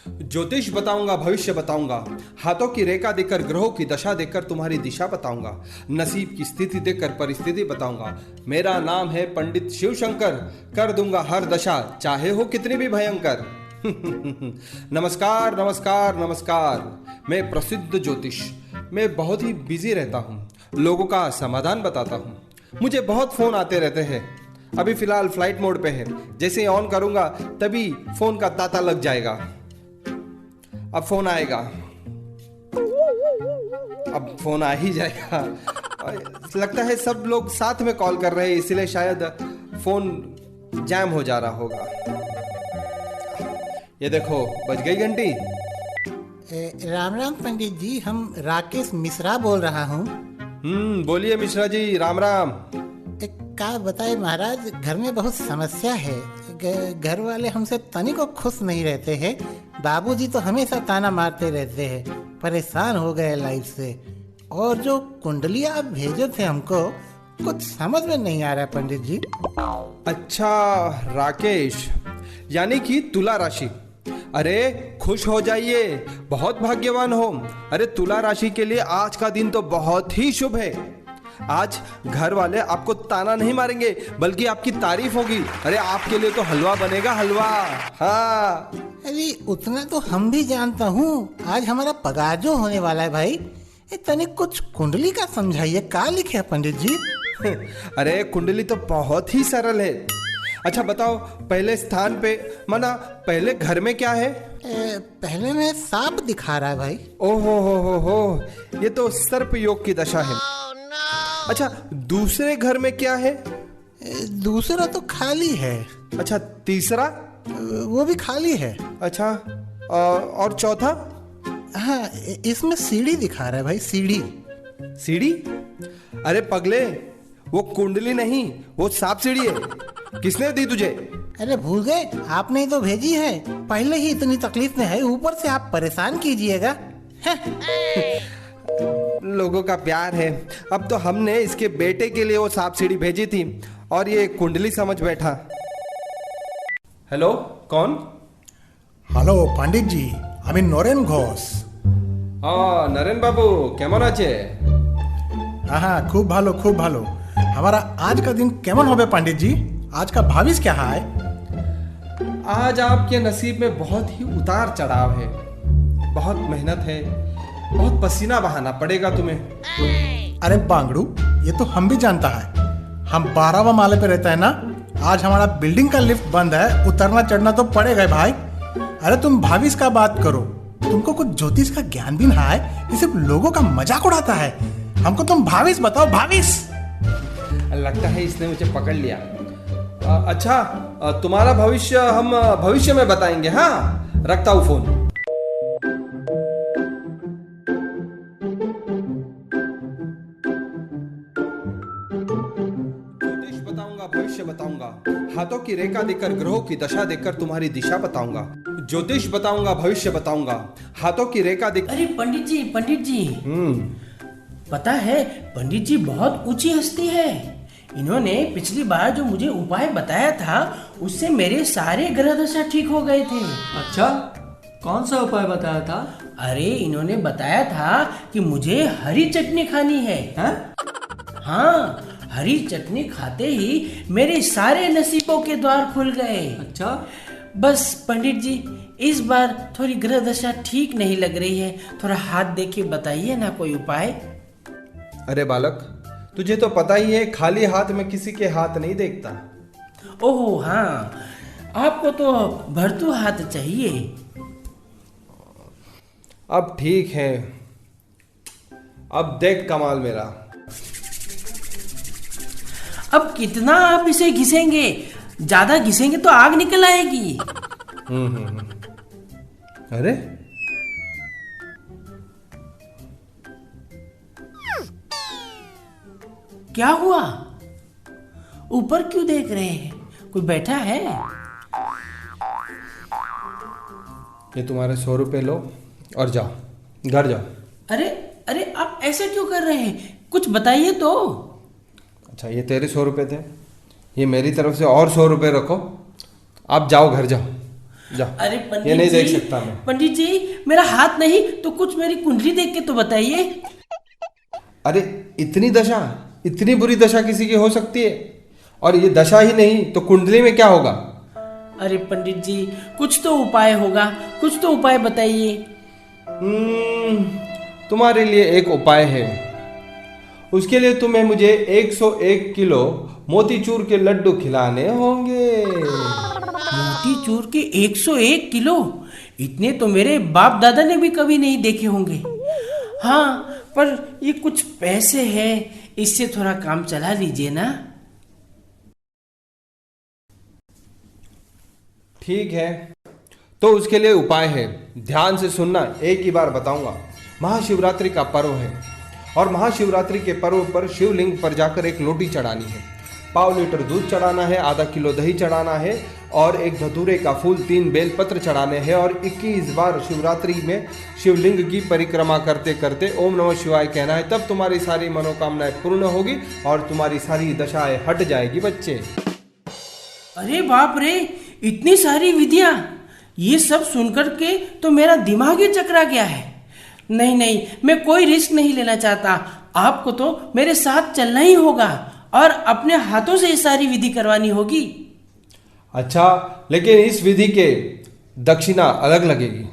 ज्योतिष बताऊंगा, भविष्य बताऊंगा, हाथों की रेखा देखकर, ग्रहों की दशा देखकर तुम्हारी दिशा बताऊंगा, नसीब की स्थिति देखकर परिस्थिति बताऊंगा। मेरा नाम है पंडित शिव शंकर, कर दूंगा हर दशा, चाहे हो कितनी भी भयंकर। नमस्कार नमस्कार नमस्कार। मैं प्रसिद्ध ज्योतिष, मैं बहुत ही बिजी रहता हूँ, लोगों का समाधान बताता हूँ। मुझे बहुत फोन आते रहते हैं। अभी फिलहाल फ्लाइट मोड पे है, जैसे ही ऑन करूंगा तभी फोन का ताला लग जाएगा। अब फोन आएगा, अब फोन आ ही जाएगा। लगता है सब लोग साथ में कॉल कर रहे हैं, इसलिए शायद फोन जैम हो जा रहा होगा। ये देखो बज गई घंटी। राम राम पंडित जी, हम राकेश मिश्रा बोल रहा हूँ। बोलिए मिश्रा जी, राम राम। क्या बताए महाराज, घर में बहुत समस्या है। घर वाले हमसे तनिक को खुश नहीं रहते हैं। बाबूजी तो हमेशा ताना मारते रहते हैं, परेशान हो गए लाइफ से। और जो कुंडलियाँ आप भेजे थे हमको, कुछ समझ में नहीं आ रहा है पंडित जी। अच्छा राकेश, यानी कि तुला राशि। अरे खुश हो जाइए, बहुत भाग्यवान हो। अरे तुला राशि के लिए आज का दिन तो बहुत ही शुभ है। आज घर वाले आपको ताना नहीं मारेंगे, बल्कि आपकी तारीफ होगी। अरे आपके लिए तो हलवा बनेगा, हलवा। हाँ अरे उतना तो हम भी जानता हूँ। आज हमारा पगार जो होने वाला है भाई, तनिक कुछ कुंडली का समझाइए, क्या लिखे है पंडित जी। अरे कुंडली तो बहुत ही सरल है। अच्छा बताओ, पहले स्थान पे माना पहले घर में क्या है? पहले में सांप दिखा रहा है भाई। ओहो हो, ये तो सर्प योग की दशा है। अच्छा दूसरे घर में क्या है? दूसरा तो खाली है। अच्छा तीसरा? वो भी खाली है। अच्छा और चौथा? हाँ, इसमें सीढ़ी दिखा रहा है भाई, सीढ़ी। सीढ़ी? अरे पगले, वो कुंडली नहीं, वो सांप सीढ़ी है। किसने दी तुझे? अरे भूल गए, आपने ही तो भेजी है। पहले ही इतनी तकलीफ में है, ऊपर से आप परेशान कीजिएगा। लोगों का प्यार है। अब तो हमने इसके बेटे के लिए वो सांप सीढ़ी भेजी थी और ये कुंडली समझ बैठा। हेलो, कौन? हेलो पंडित जी, আমি নরেন ঘোষ। नरेन बाबू, কেমন আছে? हाँ खूब भालो खूब भालो। हमारा आज का दिन केमन होबे पंडित जी? आज का भविष्य क्या है? आज आपके नसीब में बहुत ही उतार चढ़ाव है, बहुत मेहनत है, बहुत पसीना बहाना पड़ेगा तुम्हें। अरे बांगड़ू, ये तो हम भी जानता है। हम 12वां माले पे रहता है ना। आज हमारा बिल्डिंग का लिफ्ट बंद है, उतरना चढ़ना तो पड़ेगा भाई। अरे तुम भविष्य का बात करो, तुमको कुछ ज्योतिष का ज्ञान भी ना है, ये सिर्फ लोगों का मजाक उड़ाता है। हमको तुम भविष्य बताओ, भविष्य। लगता है इसने मुझे पकड़ लिया। अच्छा तुम्हारा भविष्य हम भविष्य में बताएंगे। हाँ रखता हूँ फोन। ज्योतिष बताऊंगा, भविष्य बताऊंगा, हाथों की रेखा देखकर, ग्रहों की दशा देखकर तुम्हारी दिशा बताऊंगा। ज्योतिष बताऊंगा, भविष्य बताऊंगा, हाथों की रेखा देख। अरे पंडित जी पता है, पंडित जी बहुत ऊंची हस्ती है। इन्होंने पिछली बार जो मुझे उपाय बताया था, उससे मेरे सारे ग्रह दशा ठीक हो गए थे। अच्छा, कौन सा उपाय बताया था? अरे इन्होंने बताया था कि मुझे हरी चटनी खानी है। हाँ, हरी चटनी खाते ही मेरे सारे नसीबों के द्वार खुल गए। अच्छा, बस पंडित जी, इस बार थोड़ी ग्रह दशा ठीक नहीं लग रही है। थोड़ा हाथ दे के बताइए ना कोई उपाय। अरे बालक, तुझे तो पता ही है, खाली हाथ में किसी के हाथ नहीं देखता। ओहो हाँ, आपको तो भरतू हाथ चाहिए। अब ठीक है, अब देख कमाल मेरा। अब कितना आप इसे घिसेंगे? ज्यादा घिसेंगे तो आग निकल आएगी। अरे क्या हुआ? ऊपर क्यों देख रहे हैं? कोई बैठा है? ये तुम्हारे 100 रुपए लो और जाओ, घर जाओ। अरे अरे, आप ऐसे क्यों कर रहे हैं? कुछ बताइए तो। अच्छा, ये तेरे 100 रुपए थे, ये मेरी तरफ से और 100 रुपए रखो। आप जाओ, घर जाओ। जा, अरे ये नहीं देख सकता मैं। पंडित जी, मेरा हाथ नहीं तो कुछ मेरी कुंडली देख के तो बताइए। अरे इतनी दशा, इतनी बुरी दशा किसी की हो सकती है? और ये दशा ही नहीं तो कुंडली में क्या होगा? अरे पंडित जी, कुछ तो उपाय होगा, कुछ तो उपाय बताइए। तुम्हारे लिए एक उपाय है। उसके लिए तुम्हें मुझे 101 किलो मोतीचूर के लड्डू खिलाने होंगे। मोतीचूर के 101 किलो? इतने तो मेरे बाप दादा ने भी कभी नहीं देखे होंगे। हाँ, पर ये कुछ पैसे हैं, इससे थोड़ा काम चला लीजिए ना। ठीक है, तो उसके लिए उपाय है। ध्यान से सुनना, एक ही बार बताऊंगा। महाशिवरात्रि का पर्व है और महाशिवरात्रि के पर्व पर शिवलिंग पर जाकर एक लोटी चढ़ानी है, 1.5 लीटर दूध चढ़ाना है, आधा किलो दही चढ़ाना है और एक धतूरे का फूल, 3 बेलपत्र चढ़ाने हैं और 21 बार शिवरात्रि में शिवलिंग की परिक्रमा करते करते ओम नमः शिवाय कहना है। तब तुम्हारी सारी मनोकामनाएं पूर्ण होगी और तुम्हारी सारी दशाएं हट जाएगी बच्चे। अरे बाप रे, इतनी सारी विधियां! ये सब सुनकर के तो मेरा दिमाग ही चकरा गया है। नहीं नहीं, मैं कोई रिस्क नहीं लेना चाहता। आपको तो मेरे साथ चलना ही होगा और अपने हाथों से ये सारी विधि करवानी होगी। अच्छा, लेकिन इस विधि के दक्षिणा अलग लगेगी।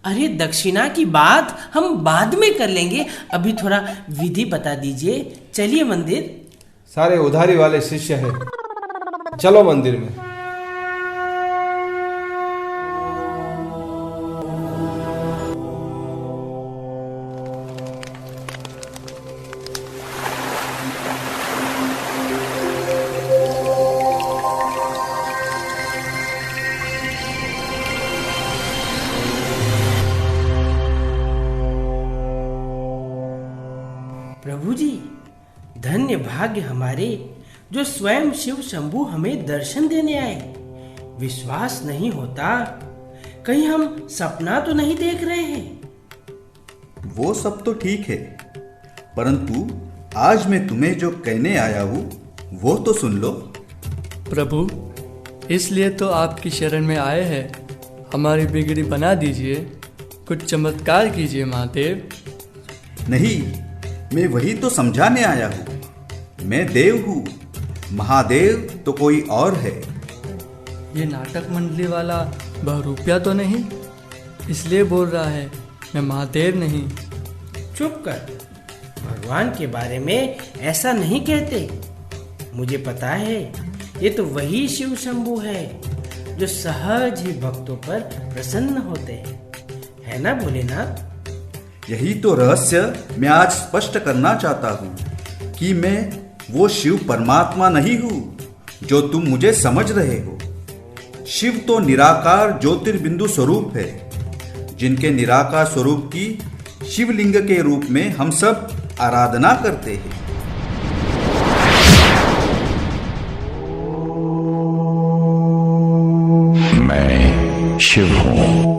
अरे दक्षिणा की बात हम बाद में कर लेंगे, अभी थोड़ा विधि बता दीजिए। चलिए मंदिर। सारे उधारी वाले शिष्य हैं, चलो मंदिर में। प्रभु जी, धन्य भाग्य हमारे जो स्वयं शिव शंभु हमें दर्शन देने आए। विश्वास नहीं होता, कहीं हम सपना तो नहीं देख रहे हैं। वो सब तो ठीक है, परंतु आज मैं तुम्हें जो कहने आया हूँ वो तो सुन लो। प्रभु, इसलिए तो आपकी शरण में आए हैं। हमारी बिगड़ी बना दीजिए, कुछ चमत्कार कीजिए महादेव। नहीं, मैं वही तो समझाने आया हूँ। मैं देव हूँ, महादेव तो कोई और है। ये नाटक मंडली वाला बहुरूपिया तो नहीं, इसलिए बोल रहा है मैं महादेव नहीं। चुप कर, भगवान के बारे में ऐसा नहीं कहते। मुझे पता है, ये तो वही शिव शंभु है जो सहज ही भक्तों पर प्रसन्न होते हैं, है ना भोलेनाथ? यही तो रहस्य मैं आज स्पष्ट करना चाहता हूँ कि मैं वो शिव परमात्मा नहीं हूँ जो तुम मुझे समझ रहे हो। शिव तो निराकार ज्योतिर्बिंदु स्वरूप है, जिनके निराकार स्वरूप की शिवलिंग के रूप में हम सब आराधना करते हैं। मैं शिव हूं।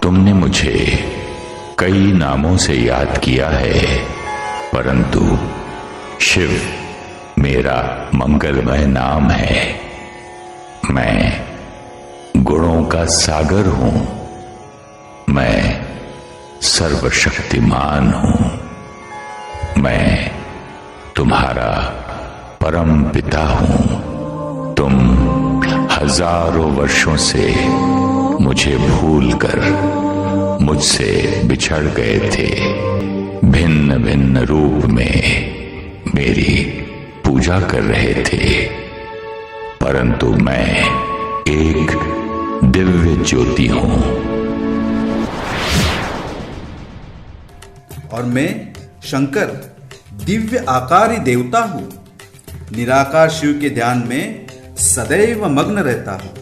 तुमने मुझे कई नामों से याद किया है, परंतु शिव मेरा मंगलमय नाम है। मैं गुणों का सागर हूं। मैं सर्वशक्तिमान हूं। मैं तुम्हारा परम पिता हूं। तुम हजारों वर्षों से मुझे भूलकर मुझसे बिछड़ गए थे। भिन्न भिन्न रूप में मेरी पूजा कर रहे थे, परंतु मैं एक दिव्य ज्योति हूं। और मैं शंकर दिव्य आकारी देवता हूं। निराकार शिव के ध्यान में सदैव मग्न रहता हूं।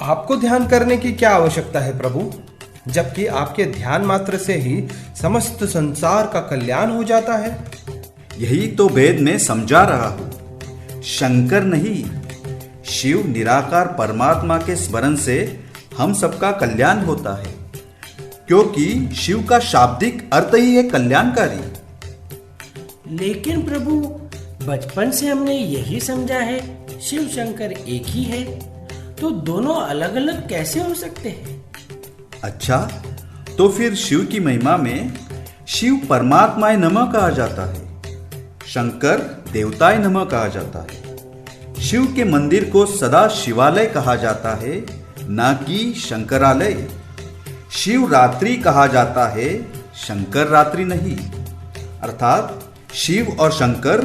आपको ध्यान करने की क्या आवश्यकता है प्रभु, जबकि आपके ध्यान मात्र से ही समस्त संसार का कल्याण हो जाता है। यही तो भेद में समझा रहा हूं। शंकर नहीं, शिव निराकार परमात्मा के स्मरण से हम सबका कल्याण होता है, क्योंकि शिव का शाब्दिक अर्थ ही है कल्याणकारी। लेकिन प्रभु, बचपन से हमने यही समझा है शिव शंकर एक ही है, तो दोनों अलग अलग कैसे हो सकते हैं? अच्छा, तो फिर शिव की महिमा में शिव परमात्माय नमः कहा जाता है, शंकर देवताय नमः कहा जाता है। शिव के मंदिर को सदा शिवालय कहा जाता है, ना कि शंकरालय। शिव रात्रि कहा जाता है, शंकर रात्रि नहीं। अर्थात शिव और शंकर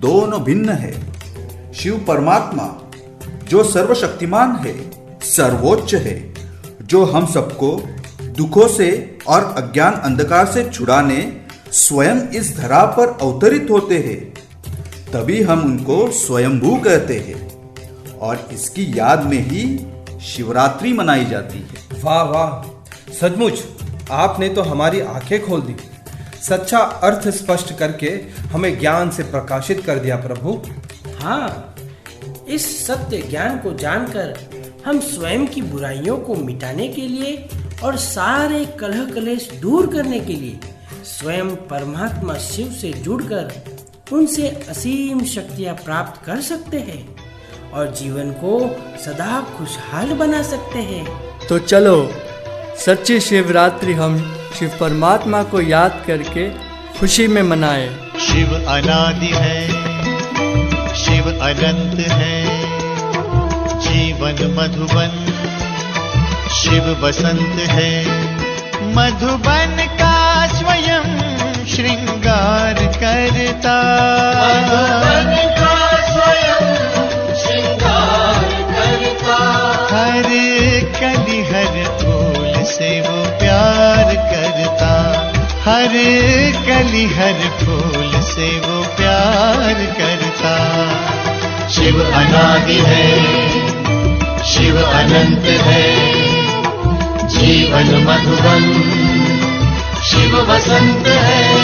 दोनों भिन्न है। शिव परमात्मा जो सर्वशक्तिमान है, सर्वोच्च है, जो हम सबको दुखों से और अज्ञान अंधकार से छुड़ाने स्वयं इस धरा पर अवतरित होते हैं, तभी हम उनको स्वयंभू कहते हैं और इसकी याद में ही शिवरात्रि मनाई जाती है। वाह वाह, सचमुच आपने तो हमारी आंखें खोल दी। सच्चा अर्थ स्पष्ट करके हमें ज्ञान से प्रकाशित कर दिया प्रभु। हाँ, इस सत्य ज्ञान को जानकर हम स्वयं की बुराइयों को मिटाने के लिए और सारे कलह कलेश दूर करने के लिए स्वयं परमात्मा शिव से जुड़कर उनसे असीम शक्तियां प्राप्त कर सकते हैं और जीवन को सदा खुशहाल बना सकते हैं। तो चलो सच्ची शिवरात्रि हम शिव परमात्मा को याद करके खुशी में मनाएं। शिव अनादि है, शिव अनंत है, जीवन मधुबन शिव बसंत है। मधुबन का स्वयं श्रृंगार करता, मधुबन का स्वयं श्रृंगार करता। हर कली हर फूल से वो प्यार करता, हर कली हर फूल से वो प्यार करता। शिव अनादि है, शिव अनंत है, जीवन मधुबन शिव बसंत है।